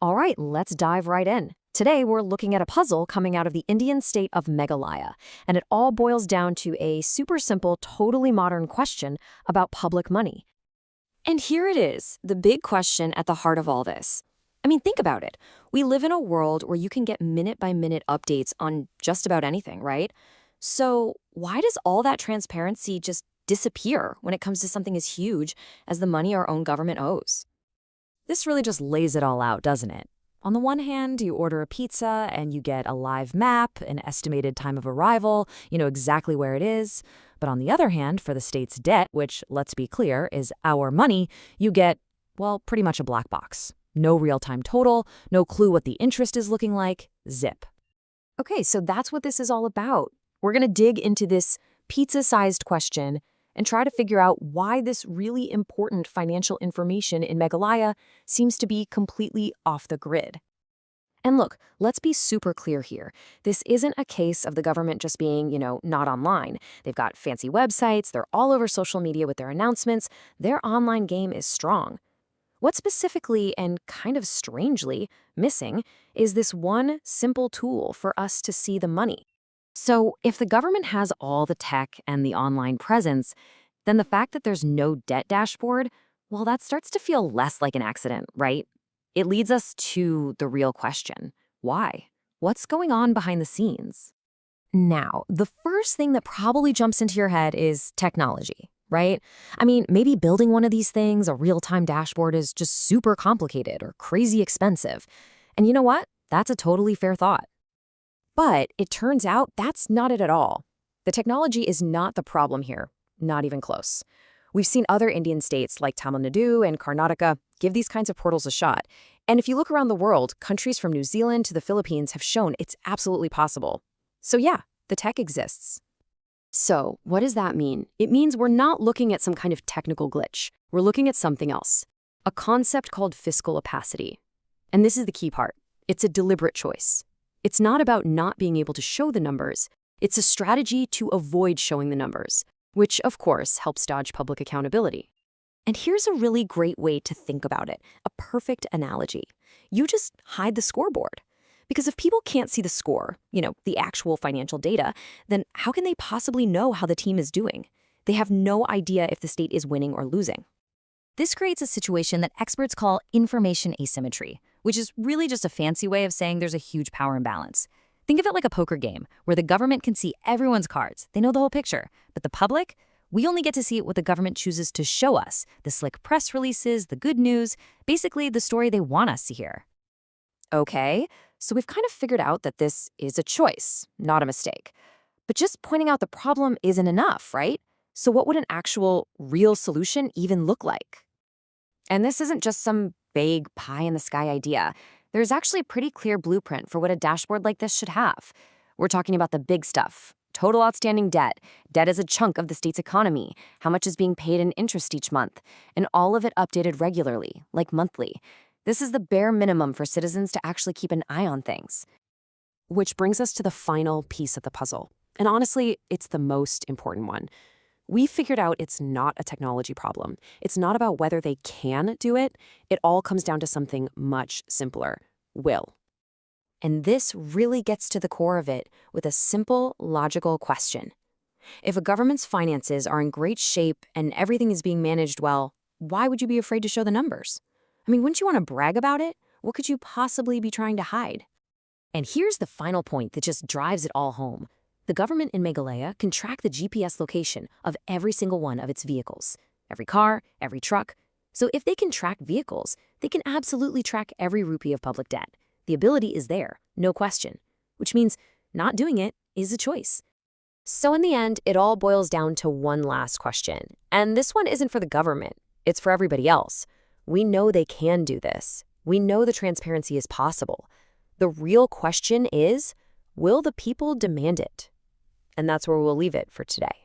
All right, let's dive right in. Today, we're looking at a puzzle coming out of the Indian state of Meghalaya, and it all boils down to a super simple, totally modern question about public money. And here it is, the big question at the heart of all this. I mean, think about it. We live in a world where you can get minute-by-minute updates on just about anything, right? So why does all that transparency just disappear when it comes to something as huge as the money our own government owes? This really just lays it all out, doesn't it? On the one hand, you order a pizza and you get a live map, an estimated time of arrival, you know exactly where it is. But on the other hand, for the state's debt, which, let's be clear, is our money, you get, well, pretty much a black box. No real-time total, no clue what the interest is looking like, zip. Okay, so that's what this is all about. We're going to dig into this pizza-sized question and try to figure out why this really important financial information in Meghalaya seems to be completely off the grid. And look, let's be super clear here. This isn't a case of the government just being, not online. They've got fancy websites, they're all over social media with their announcements. Their online game is strong. What specifically, and kind of strangely, missing is this one simple tool for us to see the money. So if the government has all the tech and the online presence, then the fact that there's no debt dashboard, well, that starts to feel less like an accident, right? It leads us to the real question. Why? What's going on behind the scenes? Now, the first thing that probably jumps into your head is technology, right? I mean, maybe building one of these things, a real-time dashboard, is just super complicated or crazy expensive. And you know what? That's a totally fair thought. But it turns out that's not it at all. The technology is not the problem here, not even close. We've seen other Indian states like Tamil Nadu and Karnataka give these kinds of portals a shot. And if you look around the world, countries from New Zealand to the Philippines have shown it's absolutely possible. So yeah, the tech exists. So what does that mean? It means we're not looking at some kind of technical glitch. We're looking at something else, a concept called fiscal opacity. And this is the key part. It's a deliberate choice. It's not about not being able to show the numbers. It's a strategy to avoid showing the numbers, which, of course, helps dodge public accountability. And here's a really great way to think about it, a perfect analogy. You just hide the scoreboard. Because if people can't see the score, the actual financial data, then how can they possibly know how the team is doing? They have no idea if the state is winning or losing. This creates a situation that experts call information asymmetry, which is really just a fancy way of saying there's a huge power imbalance. Think of it like a poker game, where the government can see everyone's cards. They know the whole picture. But the public, we only get to see what the government chooses to show us, the slick press releases, the good news, basically the story they want us to hear. Okay, so we've kind of figured out that this is a choice, not a mistake. But just pointing out the problem isn't enough, right? So what would an actual, real solution even look like? And this isn't just some vague pie-in-the-sky idea. There's actually a pretty clear blueprint for what a dashboard like this should have. We're talking about the big stuff. Total outstanding debt. Debt is a chunk of the state's economy. How much is being paid in interest each month? And all of it updated regularly, like monthly. This is the bare minimum for citizens to actually keep an eye on things. Which brings us to the final piece of the puzzle. And honestly, it's the most important one. We figured out it's not a technology problem. It's not about whether they can do it. It all comes down to something much simpler: will. And this really gets to the core of it with a simple, logical question. If a government's finances are in great shape and everything is being managed well, why would you be afraid to show the numbers? I mean, wouldn't you want to brag about it? What could you possibly be trying to hide? And here's the final point that just drives it all home. The government in Meghalaya can track the GPS location of every single one of its vehicles, every car, every truck. So if they can track vehicles, they can absolutely track every rupee of public debt. The ability is there, no question, which means not doing it is a choice. So in the end, it all boils down to one last question. And this one isn't for the government, it's for everybody else. We know they can do this. We know the transparency is possible. The real question is, will the people demand it? And that's where we'll leave it for today.